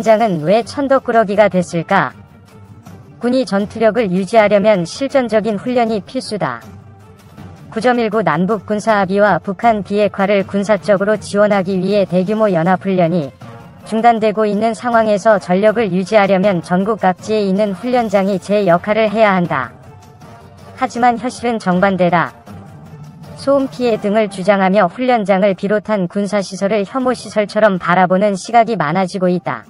훈련장은 왜 천덕꾸러기가 됐을까? 군이 전투력을 유지하려면 실전적인 훈련이 필수다. 9.19 남북 군사합의와 북한 비핵화를 군사적으로 지원하기 위해 대규모 연합훈련이 중단되고 있는 상황에서 전력을 유지하려면 전국 각지에 있는 훈련장이 제 역할을 해야 한다. 하지만 현실은 정반대다. 소음 피해 등을 주장하며 훈련장을 비롯한 군사시설을 혐오시설처럼 바라보는 시각이 많아지고 있다.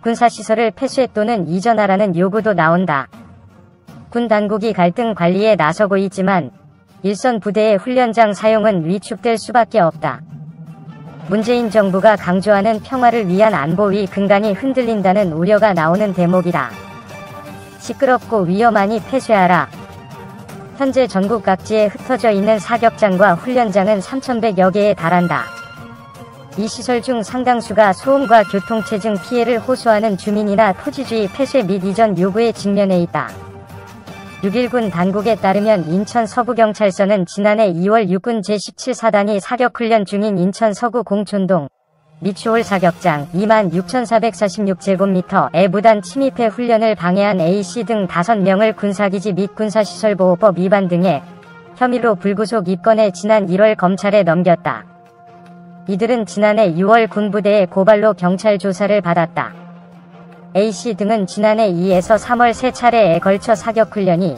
군사시설을 폐쇄 또는 이전하라는 요구도 나온다. 군 당국이 갈등 관리에 나서고 있지만 일선 부대의 훈련장 사용은 위축될 수밖에 없다. 문재인 정부가 강조하는 평화를 위한 안보위 근간이 흔들린다는 우려가 나오는 대목이다. 시끄럽고 위험하니 폐쇄하라. 현재 전국 각지에 흩어져 있는 사격장과 훈련장은 3,100여 개에 달한다. 이 시설 중 상당수가 소음과 교통체증 피해를 호소하는 주민이나 토지주의 폐쇄 및 이전 요구에 직면해 있다. 6.1군 당국에 따르면 인천 서부경찰서는 지난해 2월 육군 제17사단이 사격훈련 중인 인천 서구 공촌동 미추홀 사격장 26,446제곱미터에 무단 침입해 훈련을 방해한 A씨 등 5명을 군사기지 및 군사시설보호법 위반 등의 혐의로 불구속 입건해 지난 1월 검찰에 넘겼다. 이들은 지난해 6월 군부대의 고발로 경찰 조사를 받았다. A씨 등은 지난해 2에서 3월 3차례에 걸쳐 사격훈련이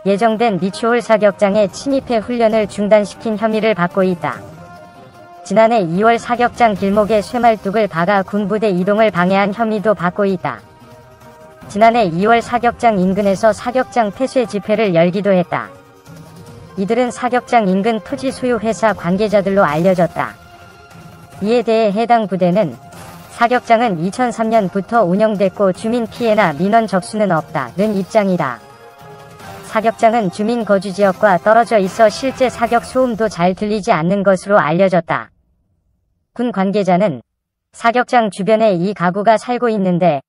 예정된 미추홀 사격장에 침입해 훈련을 중단시킨 혐의를 받고 있다. 지난해 2월 사격장 길목에 쇠말뚝을 박아 군부대 이동을 방해한 혐의도 받고 있다. 지난해 2월 사격장 인근에서 사격장 폐쇄 집회를 열기도 했다. 이들은 사격장 인근 토지 소유 회사 관계자들로 알려졌다. 이에 대해 해당 부대는 사격장은 2003년부터 운영됐고 주민 피해나 민원 접수는 없다는 입장이다. 사격장은 주민 거주지역과 떨어져 있어 실제 사격 소음도 잘 들리지 않는 것으로 알려졌다. 군 관계자는 사격장 주변에 이 가구가 살고 있는데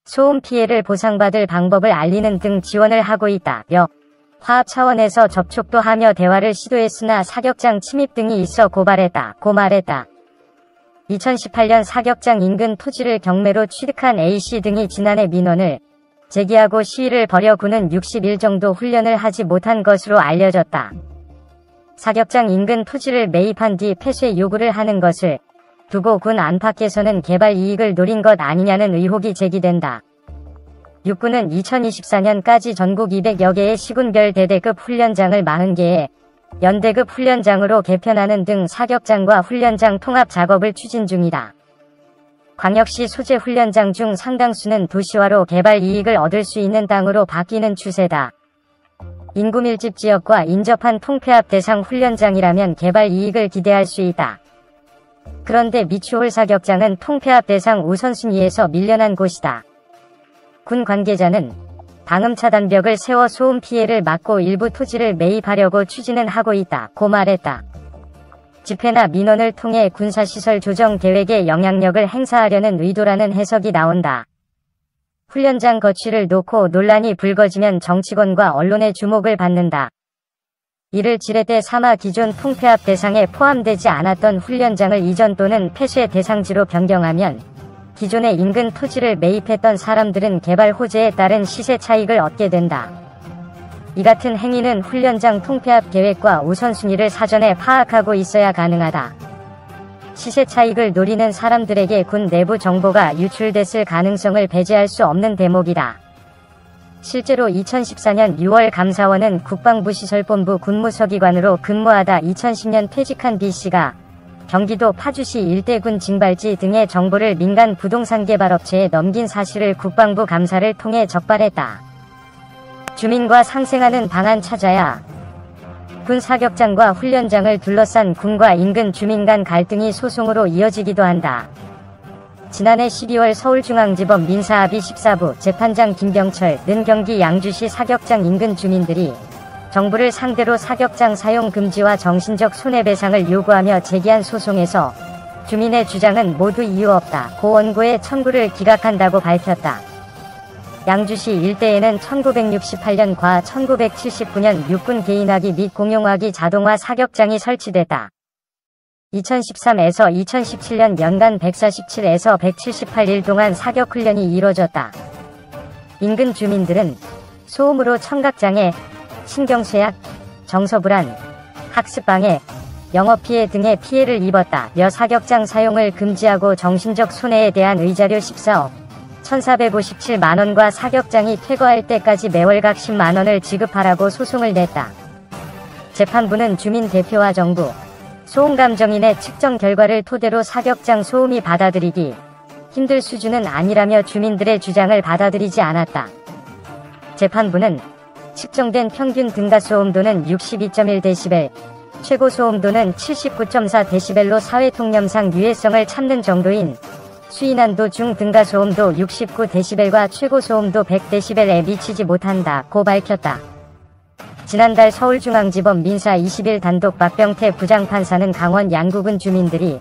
소음 피해를 보상받을 방법을 알리는 등 지원을 하고 있다며 화합 차원에서 접촉도 하며 대화를 시도했으나 사격장 침입 등이 있어 고발했다고 말했다. 2018년 사격장 인근 토지를 경매로 취득한 A씨 등이 지난해 민원을 제기하고 시위를 벌여 군은 60일 정도 훈련을 하지 못한 것으로 알려졌다. 사격장 인근 토지를 매입한 뒤 폐쇄 요구를 하는 것을 두고 군 안팎에서는 개발 이익을 노린 것 아니냐는 의혹이 제기된다. 육군은 2024년까지 전국 200여 개의 시군별 대대급 훈련장을 40개의 연대급 훈련장으로 개편하는 등 사격장과 훈련장 통합 작업을 추진 중이다. 광역시 소재 훈련장 중 상당수는 도시화로 개발 이익을 얻을 수 있는 땅으로 바뀌는 추세다. 인구 밀집 지역과 인접한 통폐합 대상 훈련장이라면 개발 이익을 기대할 수 있다. 그런데 미추홀 사격장은 통폐합 대상 우선순위에서 밀려난 곳이다. 군 관계자는 방음 차단벽을 세워 소음 피해를 막고 일부 토지를 매입하려고 추진은 하고 있다고 말했다. 집회나 민원을 통해 군사시설 조정 계획에 영향력을 행사하려는 의도라는 해석이 나온다. 훈련장 거취를 놓고 논란이 불거지면 정치권과 언론의 주목을 받는다. 이를 지렛대 삼아 기존 통폐합 대상에 포함되지 않았던 훈련장을 이전 또는 폐쇄 대상지로 변경하면 기존의 인근 토지를 매입했던 사람들은 개발 호재에 따른 시세 차익을 얻게 된다. 이 같은 행위는 훈련장 통폐합 계획과 우선순위를 사전에 파악하고 있어야 가능하다. 시세 차익을 노리는 사람들에게 군 내부 정보가 유출됐을 가능성을 배제할 수 없는 대목이다. 실제로 2014년 6월 감사원은 국방부시설본부 군무서기관으로 근무하다 2010년 퇴직한 B씨가 경기도 파주시 일대 군 징발지 등의 정보를 민간 부동산 개발업체에 넘긴 사실을 국방부 감사를 통해 적발했다. 주민과 상생하는 방안 찾아야. 군 사격장과 훈련장을 둘러싼 군과 인근 주민 간 갈등이 소송으로 이어지기도 한다. 지난해 12월 서울중앙지법 민사합의 14부 재판장 김병철은 경기 양주시 사격장 인근 주민들이 정부를 상대로 사격장 사용 금지와 정신적 손해배상을 요구하며 제기한 소송에서 주민의 주장은 모두 이유 없다고 원고의 청구를 기각한다고 밝혔다. 양주시 일대에는 1968년과 1979년 육군 개인화기 및 공용화기 자동화 사격장이 설치됐다. 2013에서 2017년 연간 147에서 178일 동안 사격훈련이 이뤄졌다. 인근 주민들은 소음으로 청각장애, 신경쇠약, 정서불안, 학습방해, 영업피해 등의 피해를 입었다며 사격장 사용을 금지하고 정신적 손해에 대한 의자료 14억 1,457만원과 사격장이 퇴거할 때까지 매월각 10만원을 지급하라고 소송을 냈다. 재판부는 주민 대표와 정부, 소음감정인의 측정 결과를 토대로 사격장 소음이 받아들이기 힘들 수준은 아니라며 주민들의 주장을 받아들이지 않았다. 재판부는 측정된 평균 등가소음도는 62.1dB, 최고 소음도는 79.4dB로 사회통념상 유해성을 참는 정도인 수인한도 중 등가소음도 69dB과 최고 소음도 100dB에 미치지 못한다고 밝혔다. 지난달 서울중앙지법 민사 20일 단독 박병태 부장판사는 강원 양구군 주민들이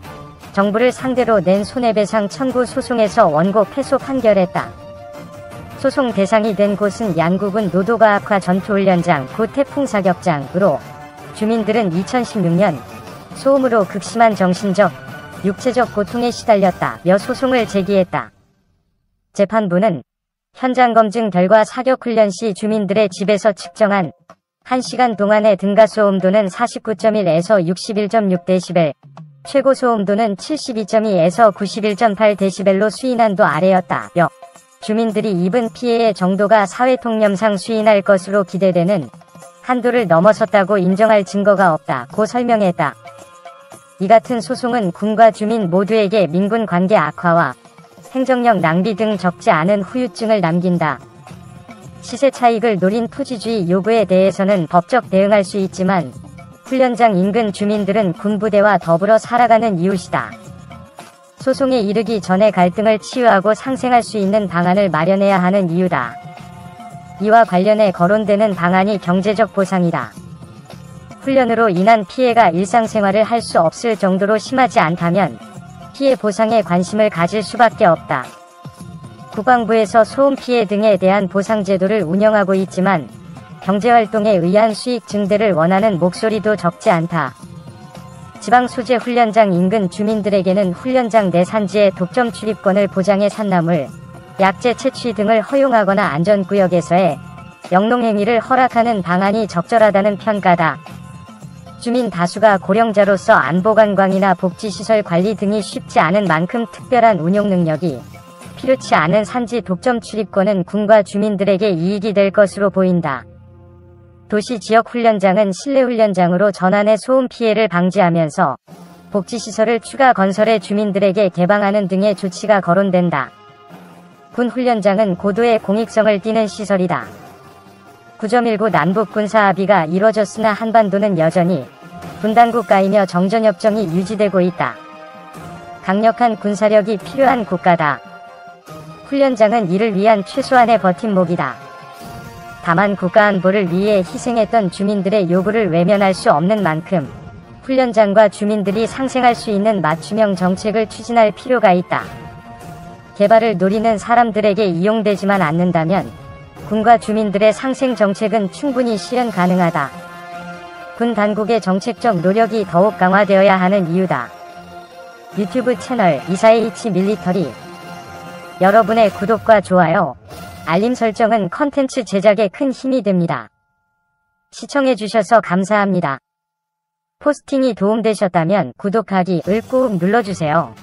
정부를 상대로 낸 손해배상 청구 소송에서 원고 패소 판결했다. 소송 대상이 된 곳은 양구군 노도과학화 전투훈련장 구 태풍사격장으로 주민들은 2016년 소음으로 극심한 정신적, 육체적 고통에 시달렸다며 소송을 제기했다. 재판부는 현장 검증 결과 사격훈련 시 주민들의 집에서 측정한 1시간 동안의 등가소음도는 49.1에서 61.6dB, 최고 소음도는 72.2에서 91.8dB로 수인한도 아래였다며 주민들이 입은 피해의 정도가 사회통념상 수인할 것으로 기대되는 한도를 넘어섰다고 인정할 증거가 없다고 설명했다. 이 같은 소송은 군과 주민 모두에게 민군 관계 악화와 행정력 낭비 등 적지 않은 후유증을 남긴다. 시세 차익을 노린 토지주의 요구에 대해서는 법적 대응할 수 있지만 훈련장 인근 주민들은 군부대와 더불어 살아가는 이웃이다. 소송에 이르기 전에 갈등을 치유하고 상생할 수 있는 방안을 마련해야 하는 이유다. 이와 관련해 거론되는 방안이 경제적 보상이다. 훈련으로 인한 피해가 일상생활을 할 수 없을 정도로 심하지 않다면 피해 보상에 관심을 가질 수밖에 없다. 국방부에서 소음 피해 등에 대한 보상 제도를 운영하고 있지만 경제활동에 의한 수익 증대를 원하는 목소리도 적지 않다. 지방 소재 훈련장 인근 주민들에게는 훈련장 내 산지에 독점 출입권을 보장해 산나물, 약재 채취 등을 허용하거나 안전구역에서의 영농행위를 허락하는 방안이 적절하다는 평가다. 주민 다수가 고령자로서 안보관광이나 복지시설 관리 등이 쉽지 않은 만큼 특별한 운용 능력이 필요치 않은 산지 독점 출입권은 군과 주민들에게 이익이 될 것으로 보인다. 도시 지역 훈련장은 실내 훈련장으로 전환해 소음 피해를 방지하면서 복지시설을 추가 건설해 주민들에게 개방하는 등의 조치가 거론된다. 군 훈련장은 고도의 공익성을 띠는 시설이다. 9.19 남북 군사 합의가 이뤄졌으나 한반도는 여전히 분단국가이며 정전협정이 유지되고 있다. 강력한 군사력이 필요한 국가다. 훈련장은 이를 위한 최소한의 버팀목이다. 다만 국가 안보를 위해 희생했던 주민들의 요구를 외면할 수 없는 만큼 훈련장과 주민들이 상생할 수 있는 맞춤형 정책을 추진할 필요가 있다. 개발을 노리는 사람들에게 이용되지만 않는다면 군과 주민들의 상생 정책은 충분히 실현 가능하다. 군 당국의 정책적 노력이 더욱 강화되어야 하는 이유다. 유튜브 채널 24H 밀리터리. 여러분의 구독과 좋아요, 알림 설정은 컨텐츠 제작에 큰 힘이 됩니다. 시청해주셔서 감사합니다. 포스팅이 도움되셨다면 구독하기를 꾹 눌러주세요.